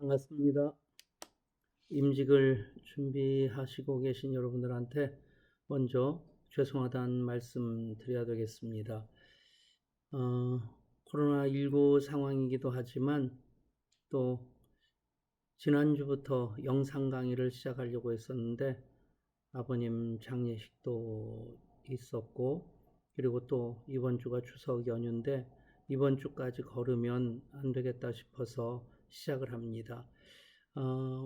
반갑습니다. 임직을 준비하시고 계신 여러분들한테 먼저 죄송하다는 말씀 드려야 되겠습니다. 코로나19 상황이기도 하지만 또 지난주부터 영상 강의를 시작하려고 했었는데 아버님 장례식도 있었고, 그리고 또 이번 주가 추석 연휴인데 이번 주까지 걸으면 안 되겠다 싶어서 시작을 합니다.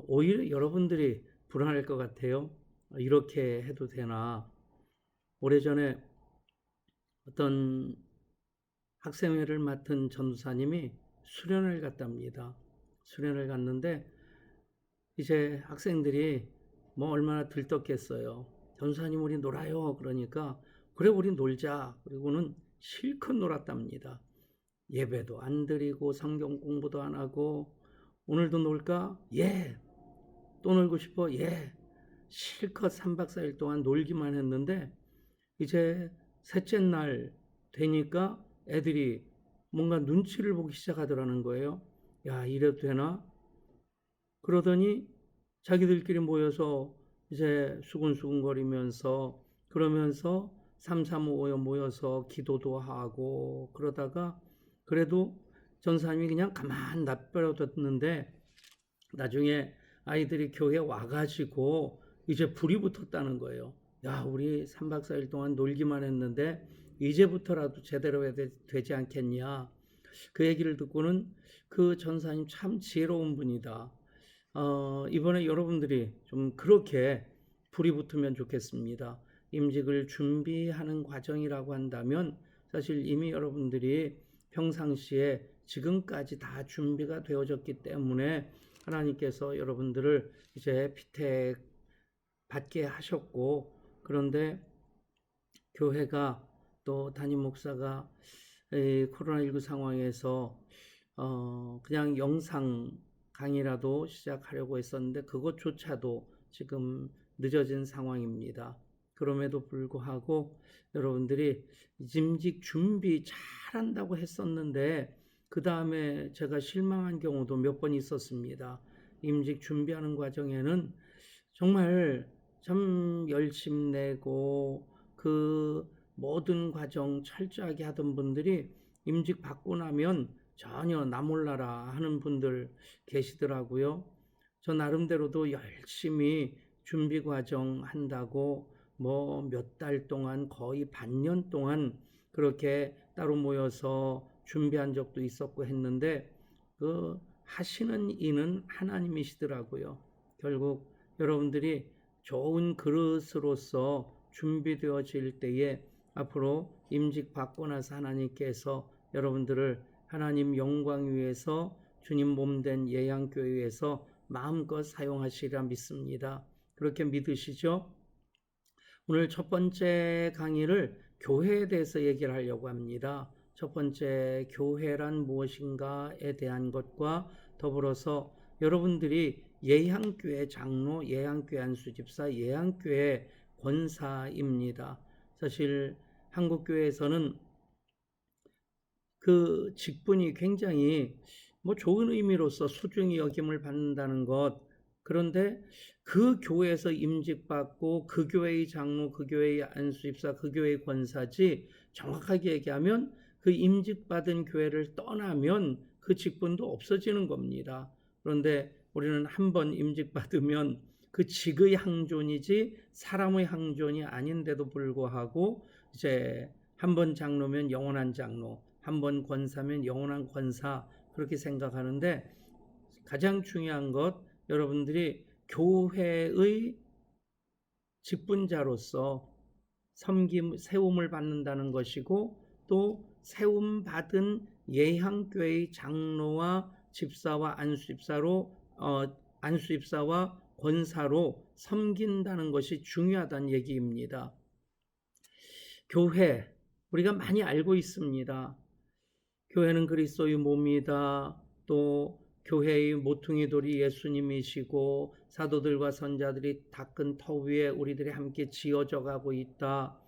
오히려 여러분들이 불안할 것 같아요. 이렇게 해도 되나? 오래전에 어떤 학생회를 맡은 전도사님이 수련을 갔답니다. 수련을 갔는데 이제 학생들이 뭐 얼마나 들떴겠어요. 전도사님 우리 놀아요. 그러니까 그래 우리 놀자. 그리고는 실컷 놀았답니다. 예배도 안 드리고 성경 공부도 안 하고 오늘도 놀까? 예. 또 놀고 싶어? 예. 실컷 3박 4일 동안 놀기만 했는데 이제 셋째 날 되니까 애들이 뭔가 눈치를 보기 시작하더라는 거예요. 야, 이래도 되나? 그러더니 자기들끼리 모여서 이제 수근수근거리면서 그러면서 삼삼오오 모여서 기도도 하고 그러다가 그래도 전사님이 그냥 가만 놔버려뒀는데 나중에 아이들이 교회 와가지고 이제 불이 붙었다는 거예요. 야, 우리 3박 4일 동안 놀기만 했는데 이제부터라도 제대로 해야 되지 않겠냐. 그 얘기를 듣고는 그 전사님 참 지혜로운 분이다. 이번에 여러분들이 좀 그렇게 불이 붙으면 좋겠습니다. 임직을 준비하는 과정이라고 한다면 사실 이미 여러분들이 평상시에 지금까지 다 준비가 되어졌기 때문에 하나님께서 여러분들을 이제 피택 받게 하셨고, 그런데 교회가 또 담임 목사가 코로나19 상황에서 그냥 영상 강의라도 시작하려고 했었는데 그것조차도 지금 늦어진 상황입니다. 그럼에도 불구하고 여러분들이 임직 준비 잘한다고 했었는데 그 다음에 제가 실망한 경우도 몇 번 있었습니다. 임직 준비하는 과정에는 정말 참 열심 내고 그 모든 과정 철저하게 하던 분들이 임직 받고 나면 전혀 나 몰라라 하는 분들 계시더라고요. 저 나름대로도 열심히 준비 과정 한다고 뭐 몇 달 동안 거의 반년 동안 그렇게 따로 모여서 준비한 적도 있었고 했는데 그 하시는 이는 하나님이시더라고요. 결국 여러분들이 좋은 그릇으로서 준비되어질 때에 앞으로 임직 받고 나서 하나님께서 여러분들을 하나님 영광 위해서 주님 몸된 예양교회에서 마음껏 사용하시리라 믿습니다. 그렇게 믿으시죠? 오늘 첫 번째 강의를 교회에 대해서 얘기를 하려고 합니다. 첫 번째, 교회란 무엇인가에 대한 것과 더불어서 여러분들이 예양교회 장로, 예양교회 안수집사, 예양교회 권사입니다. 사실 한국교회에서는 그 직분이 굉장히 뭐 좋은 의미로서 소중히 여김을 받는다는 것, 그런데 그 교회에서 임직받고 그 교회의 장로, 그 교회의 안수집사, 그 교회의 권사지, 정확하게 얘기하면 그 임직받은 교회를 떠나면 그 직분도 없어지는 겁니다. 그런데 우리는 한번 임직받으면 그 직의 항존이지 사람의 항존이 아닌데도 불구하고 이제 한번 장로면 영원한 장로, 한번 권사면 영원한 권사, 그렇게 생각하는데 가장 중요한 것, 여러분들이 교회의 직분자로서 섬김, 세움을 받는다는 것이고 또 세움받은 예향교회의 장로와 집사와 안수집사와 권사로 섬긴다는 것이 중요하다는 얘기입니다. 교회, 우리가 많이 알고 있습니다. 교회는 그리스도의 몸이다. 또 교회의 모퉁이 돌이 예수님이시고 사도들과 선자들이 닦은 터 위에 우리들이 함께 지어져 가고 있다.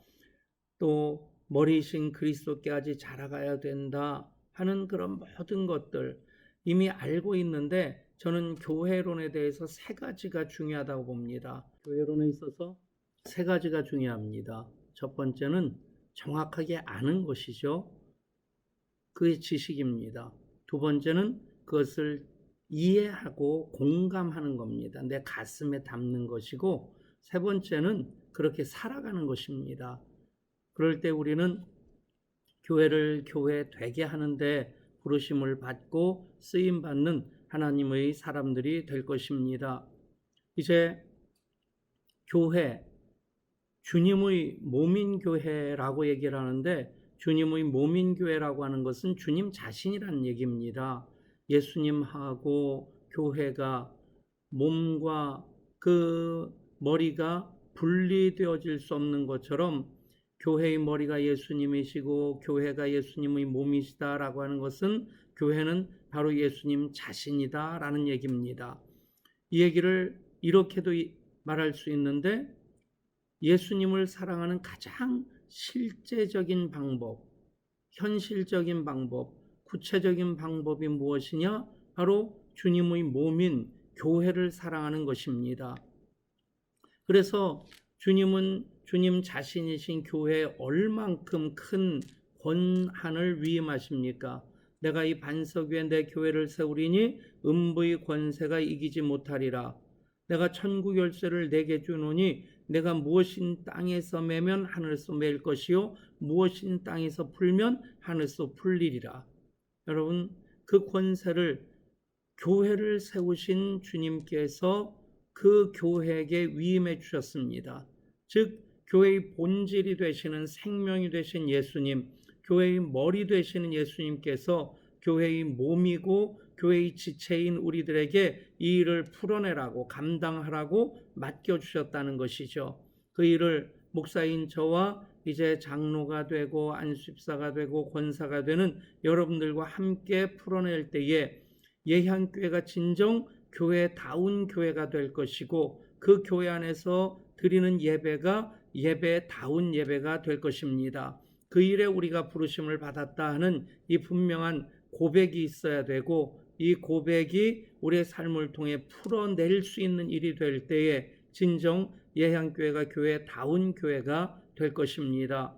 또 머리이신 그리스도께까지 자라가야 된다 하는 그런 모든 것들 이미 알고 있는데 저는 교회론에 대해서 세 가지가 중요하다고 봅니다. 교회론에 있어서 세 가지가 중요합니다. 첫 번째는 정확하게 아는 것이죠. 그게 지식입니다. 두 번째는 그것을 이해하고 공감하는 겁니다. 내 가슴에 담는 것이고, 세 번째는 그렇게 살아가는 것입니다. 그럴 때 우리는 교회를 교회 되게 하는데 부르심을 받고 쓰임 받는 하나님의 사람들이 될 것입니다. 이제 교회, 주님의 몸인 교회라고 얘기를 하는데, 주님의 몸인 교회라고 하는 것은 주님 자신이라는 얘기입니다. 예수님하고 교회가 몸과 그 머리가 분리되어질 수 없는 것처럼 교회의 머리가 예수님이시고 교회가 예수님의 몸이시다라고 하는 것은 교회는 바로 예수님 자신이다라는 얘기입니다. 이 얘기를 이렇게도 말할 수 있는데, 예수님을 사랑하는 가장 실제적인 방법, 현실적인 방법, 구체적인 방법이 무엇이냐? 바로 주님의 몸인 교회를 사랑하는 것입니다. 그래서 주님은 주님 자신이신 교회에 얼만큼 큰 권한을 위임하십니까? 내가 이 반석 위에 내 교회를 세우리니 음부의 권세가 이기지 못하리라. 내가 천국 열쇠를 내게 주노니 내가 무엇인 땅에서 매면 하늘에서 맬 것이요 무엇인 땅에서 풀면 하늘에서 풀리리라. 여러분, 그 권세를 교회를 세우신 주님께서 그 교회에게 위임해 주셨습니다. 즉 교회의 본질이 되시는 생명이 되신 예수님, 교회의 머리 되시는 예수님께서 교회의 몸이고 교회의 지체인 우리들에게 이 일을 풀어내라고 감당하라고 맡겨주셨다는 것이죠. 그 일을 목사인 저와 이제 장로가 되고 안수집사가 되고 권사가 되는 여러분들과 함께 풀어낼 때에 예향교회가 진정 교회다운 교회가 될 것이고, 그 교회 안에서 드리는 예배가 예배다운 예배가 될 것입니다. 그 일에 우리가 부르심을 받았다 하는 이 분명한 고백이 있어야 되고, 이 고백이 우리의 삶을 통해 풀어낼 수 있는 일이 될 때에 진정 예향교회가 교회다운 교회가 될 것입니다.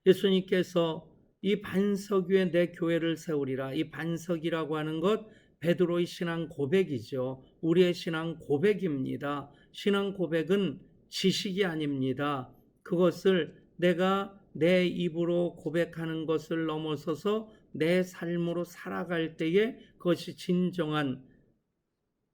예수님께서 이 반석 위에 내 교회를 세우리라. 이 반석이라고 하는 것 베드로의 신앙 고백이죠. 우리의 신앙 고백입니다. 신앙 고백은 지식이 아닙니다. 그것을 내가 내 입으로 고백하는 것을 넘어서서 내 삶으로 살아갈 때에 그것이 진정한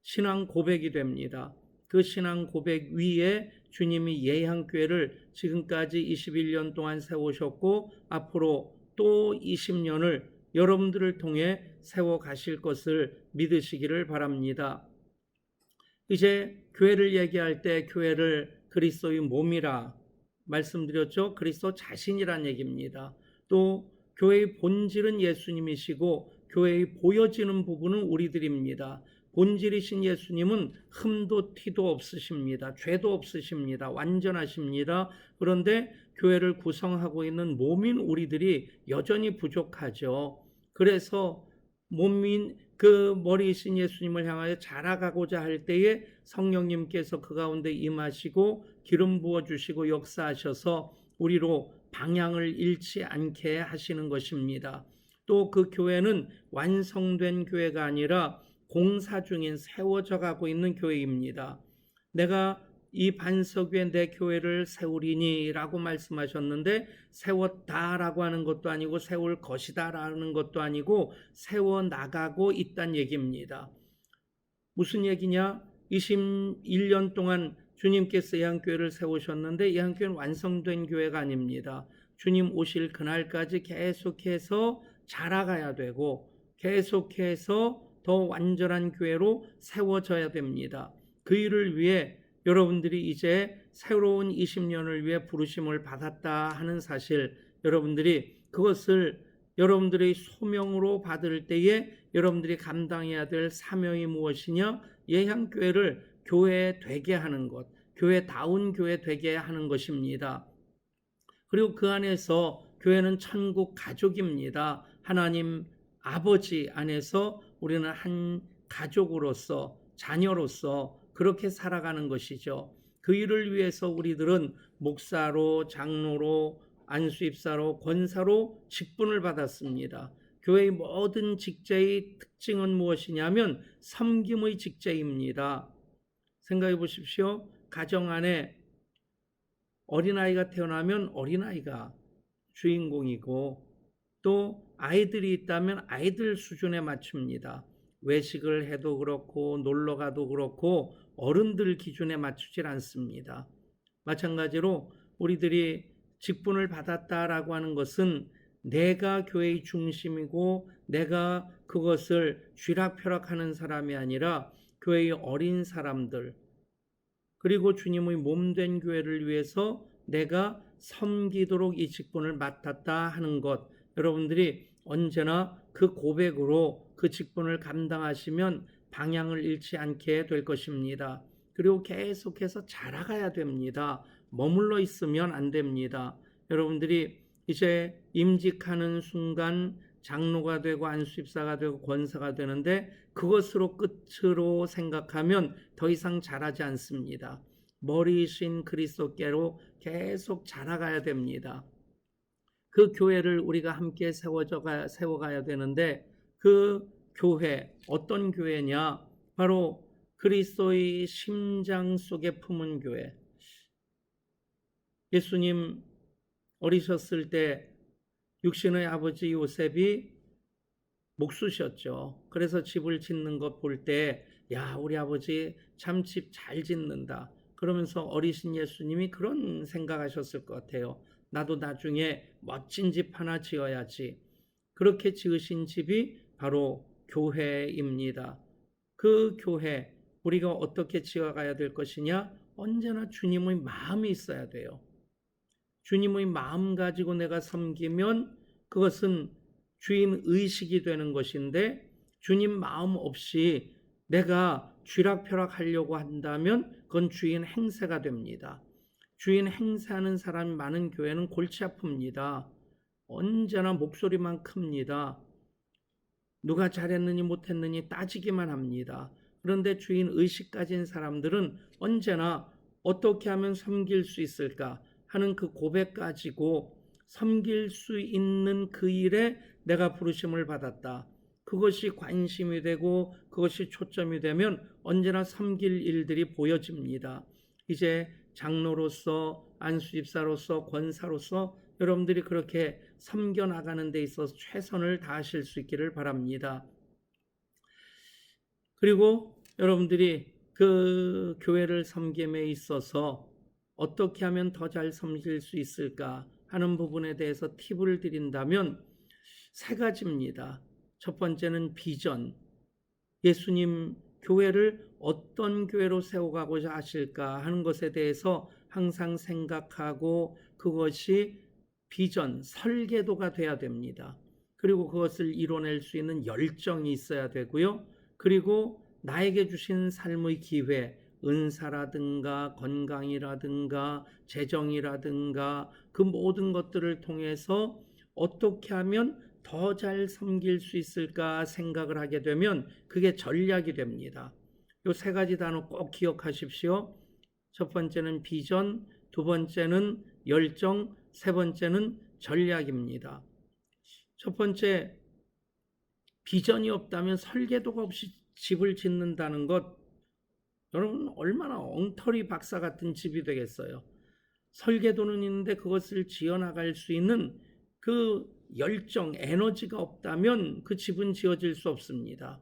신앙 고백이 됩니다. 그 신앙 고백 위에 주님이 예향교회를 지금까지 21년 동안 세우셨고 앞으로 또 20년을 여러분들을 통해 세워 가실 것을 믿으시기를 바랍니다. 이제 교회를 얘기할 때 교회를 그리스도의 몸이라 말씀드렸죠. 그리스도 자신이란 얘기입니다. 또 교회의 본질은 예수님이시고 교회의 보여지는 부분은 우리들입니다. 본질이신 예수님은 흠도 티도 없으십니다. 죄도 없으십니다. 완전하십니다. 그런데 교회를 구성하고 있는 몸인 우리들이 여전히 부족하죠. 그래서 몸인 그 머리이신 예수님을 향하여 자라가고자 할 때에 성령님께서 그 가운데 임하시고 기름 부어주시고 역사하셔서 우리로 방향을 잃지 않게 하시는 것입니다. 또 그 교회는 완성된 교회가 아니라 공사 중인 세워져 가고 있는 교회입니다. 내가 이 반석 위에 내 교회를 세우리니 라고 말씀하셨는데, 세웠다라고 하는 것도 아니고 세울 것이다 라는 것도 아니고 세워나가고 있다는 얘기입니다. 무슨 얘기냐? 21년 동안 주님께서 예향교회를 세우셨는데 예향교회는 완성된 교회가 아닙니다. 주님 오실 그날까지 계속해서 자라가야 되고 계속해서 더 완전한 교회로 세워져야 됩니다. 그 일을 위해 여러분들이 이제 새로운 20년을 위해 부르심을 받았다 하는 사실, 여러분들이 그것을 여러분들의 소명으로 받을 때에 여러분들이 감당해야 될 사명이 무엇이냐? 예향교회를 교회 되게 하는 것, 교회다운 교회 되게 하는 것입니다. 그리고 그 안에서 교회는 천국 가족입니다. 하나님 아버지 안에서 우리는 한 가족으로서, 자녀로서 그렇게 살아가는 것이죠. 그 일을 위해서 우리들은 목사로, 장로로, 안수입사로, 권사로 직분을 받았습니다. 교회의 모든 직제의 특징은 무엇이냐면 섬김의 직제입니다. 생각해 보십시오. 가정 안에 어린아이가 태어나면 어린아이가 주인공이고, 또 아이들이 있다면 아이들 수준에 맞춥니다. 외식을 해도 그렇고 놀러 가도 그렇고 어른들 기준에 맞추질 않습니다. 마찬가지로 우리들이 직분을 받았다라고 하는 것은 내가 교회의 중심이고 내가 그것을 쥐락펴락하는 사람이 아니라 교회의 어린 사람들, 그리고 주님의 몸된 교회를 위해서 내가 섬기도록 이 직분을 맡았다 하는 것, 여러분들이 언제나 그 고백으로 그 직분을 감당하시면 방향을 잃지 않게 될 것입니다. 그리고 계속해서 자라가야 됩니다. 머물러 있으면 안 됩니다. 여러분들이 이제 임직하는 순간 장로가 되고 안수집사가 되고 권사가 되는데 그것으로 끝으로 생각하면 더 이상 자라지 않습니다. 머리이신 그리스도께로 계속 자라가야 됩니다. 그 교회를 우리가 함께 세워가야 되는데 그 교회, 어떤 교회냐? 바로 그리스도의 심장 속에 품은 교회. 예수님 어리셨을 때 육신의 아버지 요셉이 목수셨죠. 그래서 집을 짓는 것 볼 때, 야, 우리 아버지 참 집 잘 짓는다. 그러면서 어리신 예수님이 그런 생각하셨을 것 같아요. 나도 나중에 멋진 집 하나 지어야지. 그렇게 지으신 집이 바로 교회입니다. 그 교회, 우리가 어떻게 지어가야 될 것이냐? 언제나 주님의 마음이 있어야 돼요. 주님의 마음 가지고 내가 섬기면 그것은 주인 의식이 되는 것인데, 주님 마음 없이 내가 쥐락펴락 하려고 한다면 그건 주인 행세가 됩니다. 주인 행세하는 사람이 많은 교회는 골치 아픕니다. 언제나 목소리만 큽니다. 누가 잘했느니 못했느니 따지기만 합니다. 그런데 주인 의식 가진 사람들은 언제나 어떻게 하면 섬길 수 있을까 하는 그 고백 가지고 섬길 수 있는 그 일에 내가 부르심을 받았다. 그것이 관심이 되고 그것이 초점이 되면 언제나 섬길 일들이 보여집니다. 이제 장로로서, 안수집사로서, 권사로서 여러분들이 그렇게 섬겨나가는 데 있어서 최선을 다하실 수 있기를 바랍니다. 그리고 여러분들이 그 교회를 섬김에 있어서 어떻게 하면 더 잘 섬길 수 있을까 하는 부분에 대해서 팁을 드린다면 세 가지입니다. 첫 번째는 비전. 예수님 교회를 어떤 교회로 세워가고자 하실까 하는 것에 대해서 항상 생각하고 그것이 비전, 설계도가 돼야 됩니다. 그리고 그것을 이뤄낼 수 있는 열정이 있어야 되고요. 그리고 나에게 주신 삶의 기회, 은사라든가 건강이라든가 재정이라든가 그 모든 것들을 통해서 어떻게 하면 더 잘 섬길 수 있을까 생각을 하게 되면 그게 전략이 됩니다. 이 세 가지 단어 꼭 기억하십시오. 첫 번째는 비전, 두 번째는 열정, 세 번째는 전략입니다. 첫 번째, 비전이 없다면 설계도가 없이 집을 짓는다는 것, 여러분 얼마나 엉터리 박사 같은 집이 되겠어요. 설계도는 있는데 그것을 지어나갈 수 있는 그 열정, 에너지가 없다면 그 집은 지어질 수 없습니다.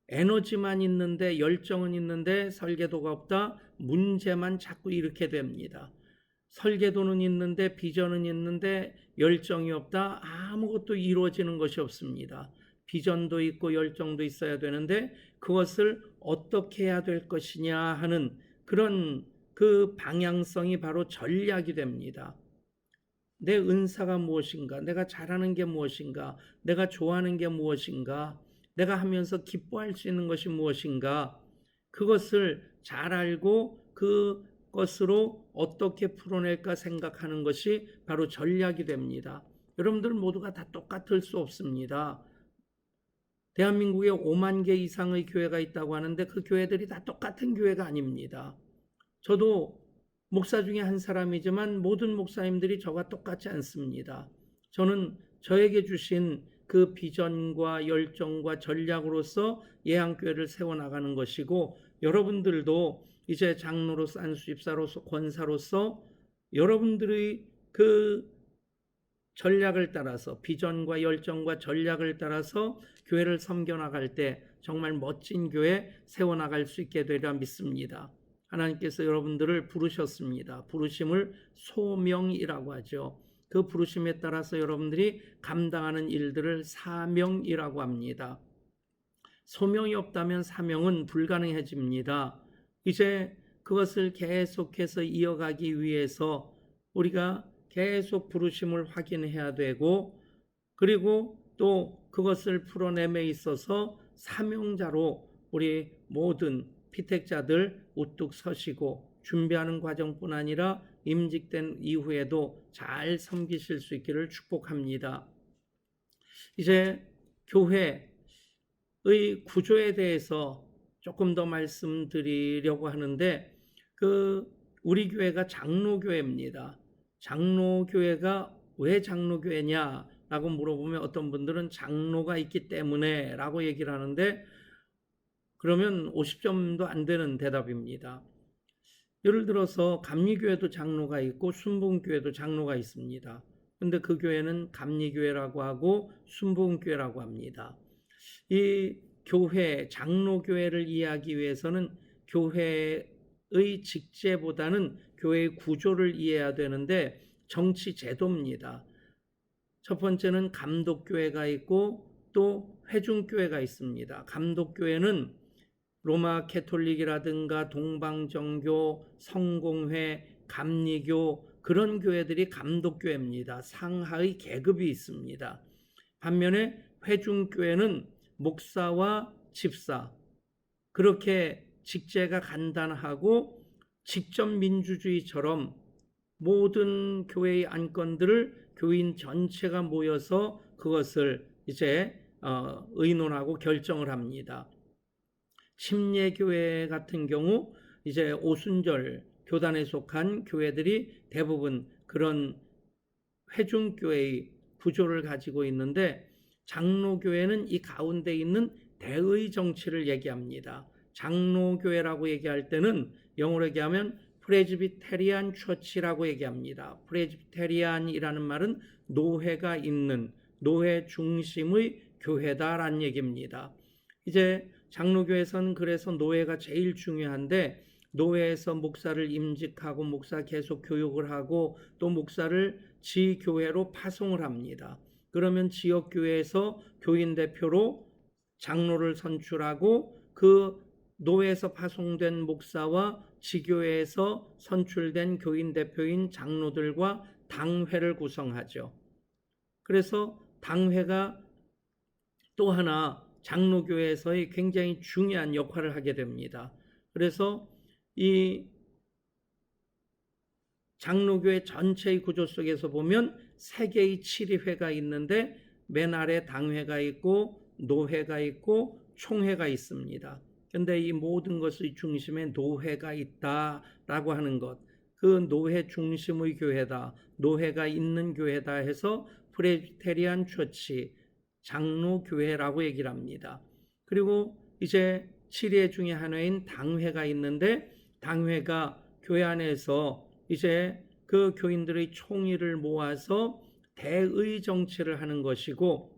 에너지만 있는데 열정은 있는데 설계도가 없다, 문제만 자꾸 일으키게 됩니다. 설계도는 있는데 비전은 있는데 열정이 없다, 아무것도 이루어지는 것이 없습니다. 비전도 있고 열정도 있어야 되는데 그것을 어떻게 해야 될 것이냐 하는 그런 그 방향성이 바로 전략이 됩니다. 내 은사가 무엇인가? 내가 잘하는 게 무엇인가? 내가 좋아하는 게 무엇인가? 내가 하면서 기뻐할 수 있는 것이 무엇인가? 그것을 잘 알고 그것으로 어떻게 풀어낼까 생각하는 것이 바로 전략이 됩니다. 여러분들 모두가 다 똑같을 수 없습니다. 대한민국에 5만 개 이상의 교회가 있다고 하는데 그 교회들이 다 똑같은 교회가 아닙니다. 저도 목사 중에 한 사람이지만 모든 목사님들이 저와 똑같지 않습니다. 저는 저에게 주신 그 비전과 열정과 전략으로서 예한교회를 세워나가는 것이고, 여러분들도 이제 장로로서, 안수집사로서, 권사로서 여러분들의 그 전략을 따라서, 비전과 열정과 전략을 따라서 교회를 섬겨나갈 때 정말 멋진 교회 세워나갈 수 있게 되리라 믿습니다. 하나님께서 여러분들을 부르셨습니다. 부르심을 소명이라고 하죠. 그 부르심에 따라서 여러분들이 감당하는 일들을 사명이라고 합니다. 소명이 없다면 사명은 불가능해집니다. 이제 그것을 계속해서 이어가기 위해서 우리가 계속 부르심을 확인해야 되고, 그리고 또 그것을 풀어냄에 있어서 사명자로 우리 모든 피택자들 우뚝 서시고 준비하는 과정뿐 아니라 임직된 이후에도 잘 섬기실 수 있기를 축복합니다. 이제 교회의 구조에 대해서 조금 더 말씀드리려고 하는데, 우리 교회가 장로교회입니다. 장로교회가 왜 장로교회냐라고 물어보면 어떤 분들은 장로가 있기 때문에 라고 얘기를 하는데, 그러면 50점도 안 되는 대답입니다. 예를 들어서 감리교회도 장로가 있고 순복음교회도 장로가 있습니다. 근데 그 교회는 감리교회라고 하고 순복음교회라고 합니다. 이 교회, 장로교회를 이해하기 위해서는 교회의 직제보다는 교회의 구조를 이해해야 되는데, 정치 제도입니다. 첫 번째는 감독교회가 있고 또 회중교회가 있습니다. 감독교회는 로마 캐톨릭이라든가 동방정교, 성공회, 감리교, 그런 교회들이 감독교회입니다. 상하의 계급이 있습니다. 반면에 회중교회는 목사와 집사, 그렇게 직제가 간단하고 직접 민주주의처럼 모든 교회의 안건들을 교인 전체가 모여서 그것을 이제 의논하고 결정을 합니다. 침례교회 같은 경우 이제 오순절 교단에 속한 교회들이 대부분 그런 회중교회의 구조를 가지고 있는데, 장로교회는 이 가운데 있는 대의 정치를 얘기합니다. 장로교회라고 얘기할 때는 영어로 얘기하면 프레즈비테리안 처치라고 얘기합니다. 프레즈비테리안이라는 말은 노회가 있는, 노회 중심의 교회다라는 얘기입니다. 이제 장로교회에서는 그래서 노회가 제일 중요한데, 노회에서 목사를 임직하고 목사 계속 교육을 하고 또 목사를 지교회로 파송을 합니다. 그러면 지역교회에서 교인 대표로 장로를 선출하고 그 노회에서 파송된 목사와 지교회에서 선출된 교인 대표인 장로들과 당회를 구성하죠. 그래서 당회가 또 하나 장로교회에서의 굉장히 중요한 역할을 하게 됩니다. 그래서 이 장로교회 전체의 구조 속에서 보면 세 개의 치리회가 있는데, 맨 아래 당회가 있고 노회가 있고 총회가 있습니다. 그런데 이 모든 것의 중심에 노회가 있다라고 하는 것, 그 노회 중심의 교회다, 노회가 있는 교회다 해서 프레스비테리안 처치, 장로교회라고 얘기를 합니다. 그리고 이제 치리회 중에 하나인 당회가 있는데, 당회가 교회 안에서 이제 그 교인들의 총의를 모아서 대의 정치를 하는 것이고,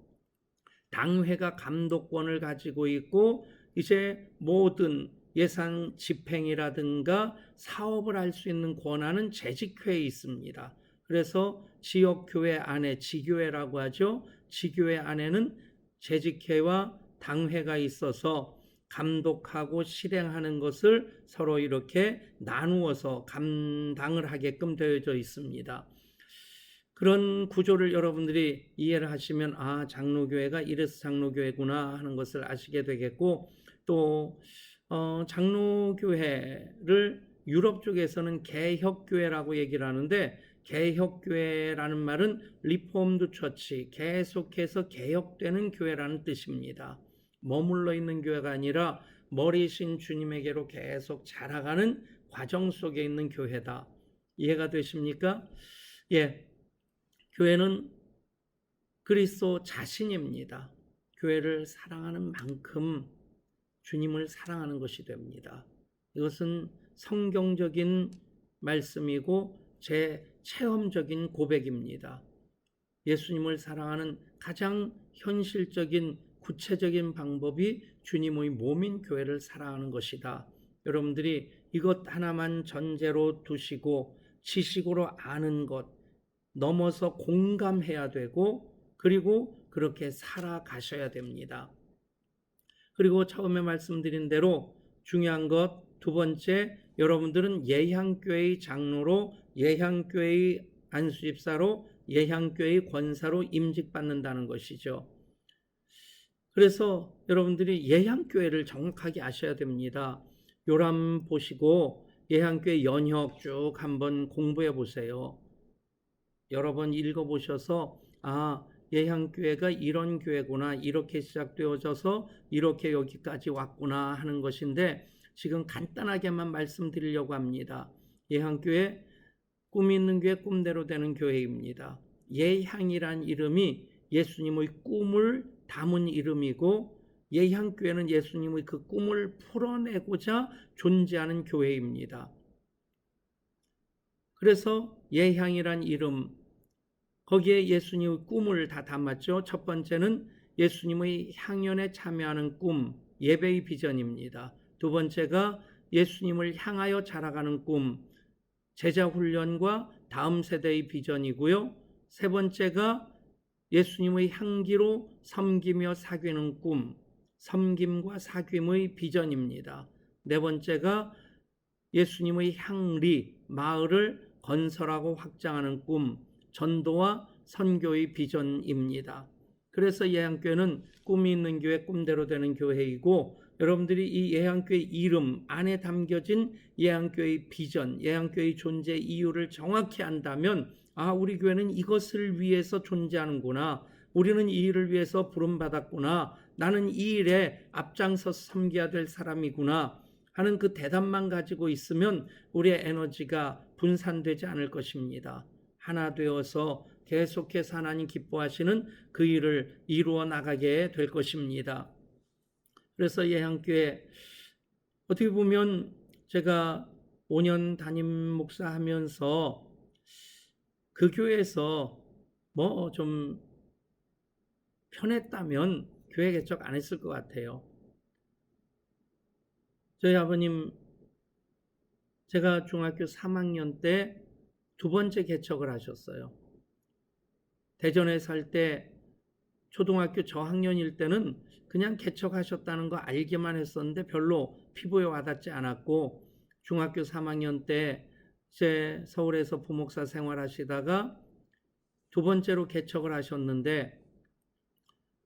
당회가 감독권을 가지고 있고 이제 모든 예산 집행이라든가 사업을 할 수 있는 권한은 재직회에 있습니다. 그래서 지역교회 안에 지교회라고 하죠. 지교회 안에는 재직회와 당회가 있어서 감독하고 실행하는 것을 서로 이렇게 나누어서 감당을 하게끔 되어져 있습니다. 그런 구조를 여러분들이 이해를 하시면 장로교회가 이래서 장로교회구나 하는 것을 아시게 되겠고, 또 장로교회를 유럽 쪽에서는 개혁교회라고 얘기를 하는데, 개혁교회라는 말은 리폼드 처치, 계속해서 개혁되는 교회라는 뜻입니다. 머물러 있는 교회가 아니라 머리신 주님에게로 계속 자라가는 과정 속에 있는 교회다. 이해가 되십니까? 예, 교회는 그리스도 자신입니다. 교회를 사랑하는 만큼 주님을 사랑하는 것이 됩니다. 이것은 성경적인 말씀이고 제 체험적인 고백입니다. 예수님을 사랑하는 가장 현실적인 구체적인 방법이 주님의 몸인 교회를 사랑하는 것이다. 여러분들이 이것 하나만 전제로 두시고 지식으로 아는 것 넘어서 공감해야 되고 그리고 그렇게 살아가셔야 됩니다. 그리고 처음에 말씀드린 대로 중요한 것 두 번째, 여러분들은 예향교회의 장로로, 예향교회의 안수집사로, 예향교회의 권사로 임직받는다는 것이죠. 그래서 여러분들이 예향교회를 정확하게 아셔야 됩니다. 요람 보시고 예향교회 연혁 쭉 한번 공부해 보세요. 여러 번 읽어보셔서 예향교회가 이런 교회구나, 이렇게 시작되어져서 이렇게 여기까지 왔구나 하는 것인데 지금 간단하게만 말씀드리려고 합니다. 예향교회, 꿈 있는 교회, 꿈대로 되는 교회입니다. 예향이란 이름이 예수님의 꿈을 담은 이름이고 예향교회는 예수님의 그 꿈을 풀어내고자 존재하는 교회입니다. 그래서 예향이란 이름, 거기에 예수님의 꿈을 다 담았죠. 첫 번째는 예수님의 향연에 참여하는 꿈, 예배의 비전입니다. 두 번째가 예수님을 향하여 자라가는 꿈, 제자 훈련과 다음 세대의 비전이고요. 세 번째가 예수님의 향기로 섬기며 사귀는 꿈, 섬김과 사귐의 비전입니다. 네 번째가 예수님의 향리, 마을을 건설하고 확장하는 꿈, 전도와 선교의 비전입니다. 그래서 예향교회는 꿈이 있는 교회, 꿈대로 되는 교회이고 여러분들이 이 예향교회 이름 안에 담겨진 예향교회의 비전, 예향교회의 존재 이유를 정확히 안다면 우리 교회는 이것을 위해서 존재하는구나. 우리는 이 일을 위해서 부름받았구나. 나는 이 일에 앞장서 섬겨야 될 사람이구나 하는 그 대답만 가지고 있으면 우리의 에너지가 분산되지 않을 것입니다. 하나 되어서 계속해서 하나님 기뻐하시는 그 일을 이루어 나가게 될 것입니다. 그래서 예향교회 어떻게 보면 제가 5년 담임 목사하면서 그 교회에서 뭐 좀 편했다면 교회 개척 안 했을 것 같아요. 저희 아버님, 제가 중학교 3학년 때 두 번째 개척을 하셨어요. 대전에 살 때 초등학교 저학년일 때는 그냥 개척하셨다는 거 알기만 했었는데 별로 피부에 와닿지 않았고 중학교 3학년 때 제 서울에서 부목사 생활하시다가 두 번째로 개척을 하셨는데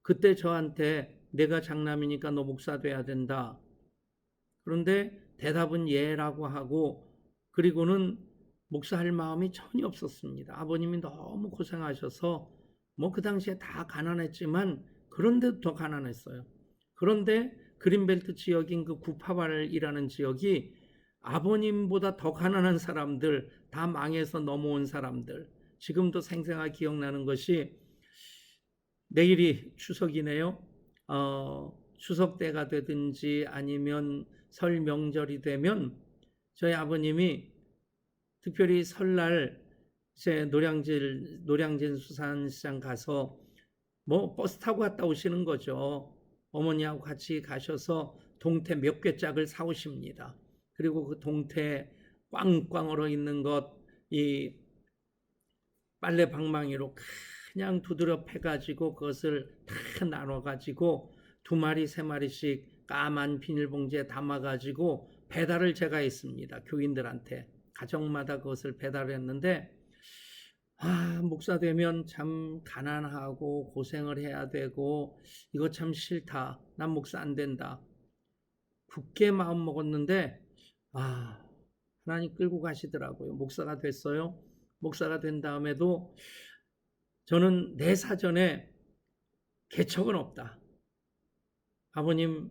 그때 저한테 내가 장남이니까 너 목사 돼야 된다. 그런데 대답은 예라고 하고 그리고는 목사할 마음이 전혀 없었습니다. 아버님이 너무 고생하셔서 뭐 그 당시에 다 가난했지만 그런데도 더 가난했어요. 그런데 그린벨트 지역인 그 구파발이라는 지역이 아버님보다 더 가난한 사람들, 다 망해서 넘어온 사람들, 지금도 생생하게 기억나는 것이 내일이 추석이네요. 추석 때가 되든지 아니면 설 명절이 되면 저희 아버님이 특별히 설날 이제 노량진 수산시장 가서 뭐 버스 타고 갔다 오시는 거죠. 어머니하고 같이 가셔서 동태 몇 개짝을 사오십니다. 그리고 그 동태 꽝꽝 얼어 있는 것, 이 빨래 방망이로 그냥 두드려 패가지고 그것을 다 나눠가지고 두 마리 세 마리씩 까만 비닐봉지에 담아가지고 배달을 제가 했습니다. 교인들한테 가정마다 그것을 배달했는데 목사 되면 참 가난하고 고생을 해야 되고 이거 참 싫다. 난 목사 안 된다. 굳게 마음 먹었는데 하나님 끌고 가시더라고요. 목사가 됐어요. 목사가 된 다음에도 저는 내 사전에 개척은 없다. 아버님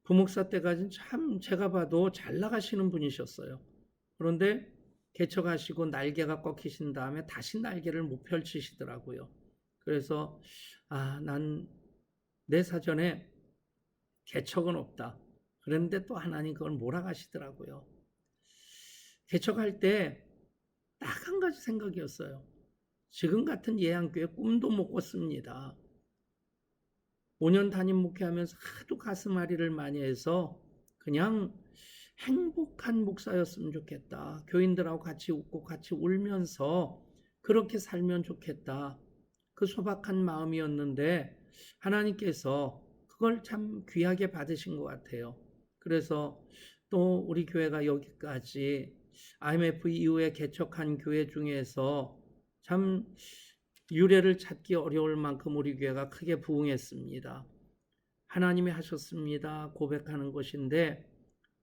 부목사 때까지는 참 제가 봐도 잘 나가시는 분이셨어요. 그런데 개척하시고 날개가 꺾이신 다음에 다시 날개를 못 펼치시더라고요. 그래서 난 내 사전에 개척은 없다. 그런데 또 하나님 그걸 몰아가시더라고요. 개척할 때 딱 한 가지 생각이었어요. 지금 같은 예양교회 꿈도 못 꿨습니다. 5년 담임 목회하면서 하도 가슴앓이를 많이 해서 그냥 행복한 목사였으면 좋겠다. 교인들하고 같이 웃고 같이 울면서 그렇게 살면 좋겠다. 그 소박한 마음이었는데 하나님께서 그걸 참 귀하게 받으신 것 같아요. 그래서 또 우리 교회가 여기까지 IMF 이후에 개척한 교회 중에서 참 유래를 찾기 어려울 만큼 우리 교회가 크게 부흥했습니다. 하나님이 하셨습니다. 고백하는 것인데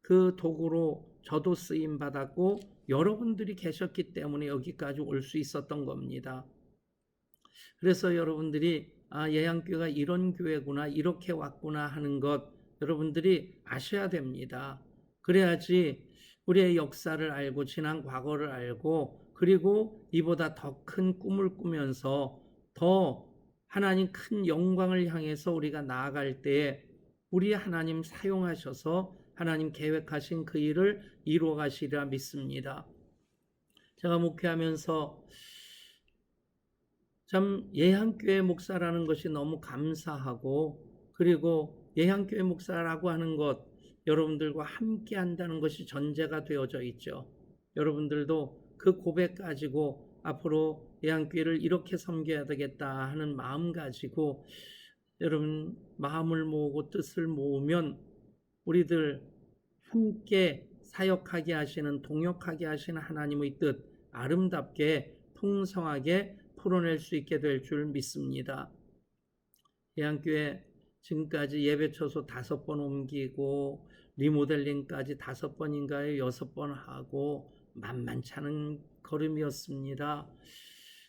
그 도구로 저도 쓰임 받았고 여러분들이 계셨기 때문에 여기까지 올 수 있었던 겁니다. 그래서 여러분들이 예양교회가 이런 교회구나, 이렇게 왔구나 하는 것 여러분들이 아셔야 됩니다. 그래야지 우리의 역사를 알고 지난 과거를 알고 그리고 이보다 더 큰 꿈을 꾸면서 더 하나님 큰 영광을 향해서 우리가 나아갈 때에 우리 하나님 사용하셔서 하나님 계획하신 그 일을 이루어 가시리라 믿습니다. 제가 목회하면서 참 예향교회 목사라는 것이 너무 감사하고 그리고 예향교회 목사라고 하는 것 여러분들과 함께 한다는 것이 전제가 되어져 있죠. 여러분들도 그 고백 가지고 앞으로 예향교회를 이렇게 섬겨야 되겠다 하는 마음 가지고 여러분 마음을 모으고 뜻을 모으면 우리들 함께 사역하게 하시는 동역하게 하시는 하나님의 뜻 아름답게 풍성하게 풀어낼 수 있게 될 줄 믿습니다. 예양교회 지금까지 예배처소 5번 옮기고 리모델링까지 5번인가요? 6번 하고 만만치 않은 걸음이었습니다.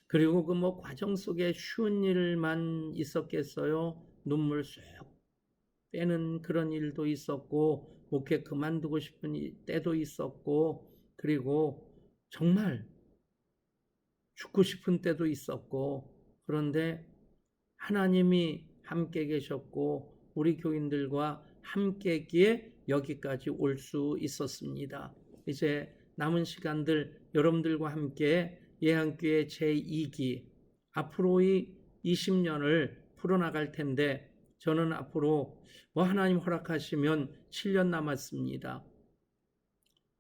그리고 그 과정 속에 쉬운 일만 있었겠어요? 눈물 쏙 빼는 그런 일도 있었고 목회 그만두고 싶은 때도 있었고 그리고 정말 죽고 싶은 때도 있었고 그런데 하나님이 함께 계셨고 우리 교인들과 함께 했기에 여기까지 올 수 있었습니다. 이제 남은 시간들 여러분들과 함께 예한교회 제2기 앞으로의 20년을 풀어나갈 텐데 저는 앞으로 하나님 허락하시면 7년 남았습니다.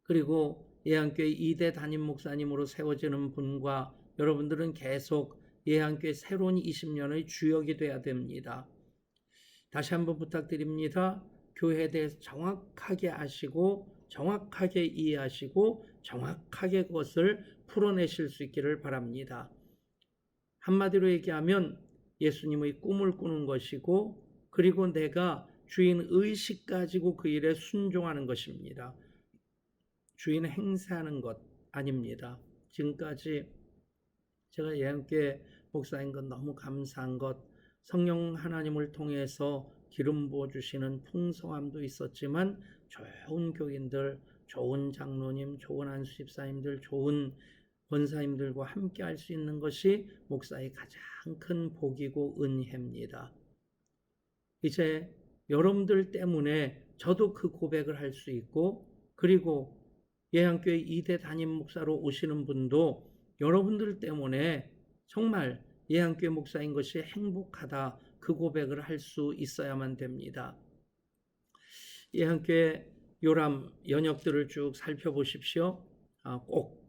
그리고 예한교회 2대 담임 목사님으로 세워지는 분과 여러분들은 계속 예한교회 새로운 20년의 주역이 되어야 됩니다. 다시 한번 부탁드립니다. 교회에 대해서 정확하게 아시고 정확하게 이해하시고 정확하게 그것을 풀어내실 수 있기를 바랍니다. 한마디로 얘기하면 예수님의 꿈을 꾸는 것이고 그리고 내가 주인 의식 가지고 그 일에 순종하는 것입니다. 주인 행세하는 것 아닙니다. 지금까지 제가 예한교회 목사인 건 너무 감사한 것 성령 하나님을 통해서 기름 부어주시는 풍성함도 있었지만 좋은 교인들, 좋은 장로님, 좋은 안수집사님들, 좋은 권사님들과 함께 할 수 있는 것이 목사의 가장 큰 복이고 은혜입니다. 이제 여러분들 때문에 저도 그 고백을 할 수 있고 그리고 예한교회 2대 담임 목사로 오시는 분도 여러분들 때문에 정말 예한교회 목사인 것이 행복하다 그 고백을 할 수 있어야만 됩니다. 예한교회 요람 연역들을 쭉 살펴보십시오. 꼭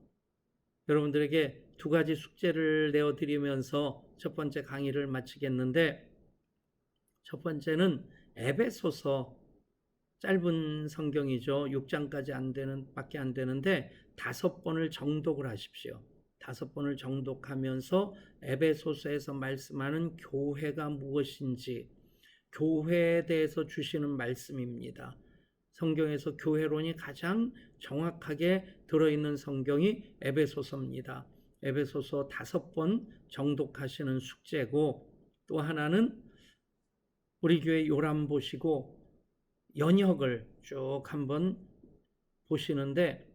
여러분들에게 2가지 숙제를 내어드리면서 첫 번째 강의를 마치겠는데 첫 번째는 에베소서 짧은 성경이죠. 6장까지 밖에 안 되는데 5번을 정독을 하십시오. 5번을 정독하면서 에베소서에서 말씀하는 교회가 무엇인지 교회에 대해서 주시는 말씀입니다. 성경에서 교회론이 가장 정확하게 들어있는 성경이 에베소서입니다. 에베소서 5번 정독하시는 숙제고 또 하나는 우리 교회 요람 보시고 연역을 쭉 한번 보시는데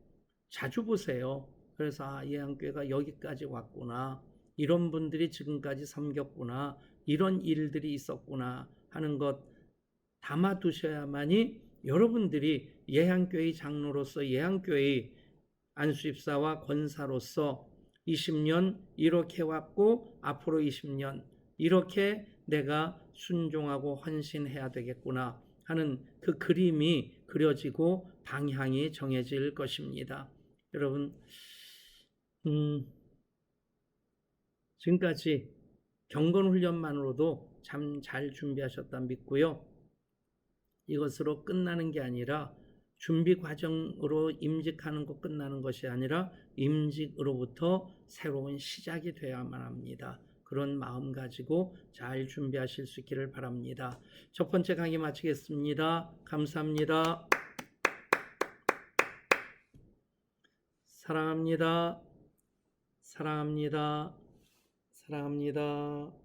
자주 보세요. 그래서 예한교회가 여기까지 왔구나. 이런 분들이 지금까지 섬겼구나. 이런 일들이 있었구나 하는 것 담아두셔야만이 여러분들이 예한교회 장로로서 예한교회 안수집사와 권사로서 20년 이렇게 왔고 앞으로 20년 이렇게 내가 순종하고 헌신해야 되겠구나 하는 그 그림이 그려지고 방향이 정해질 것입니다. 여러분, 지금까지 경건훈련만으로도 참 잘 준비하셨다 믿고요. 이것으로 끝나는 게 아니라 준비 과정으로 임직하는 것 끝나는 것이 아니라 임직으로부터 새로운 시작이 되어야만 합니다. 그런 마음 가지고 잘 준비하실 수 있기를 바랍니다. 첫 번째 강의 마치겠습니다. 감사합니다. 사랑합니다. 사랑합니다. 사랑합니다.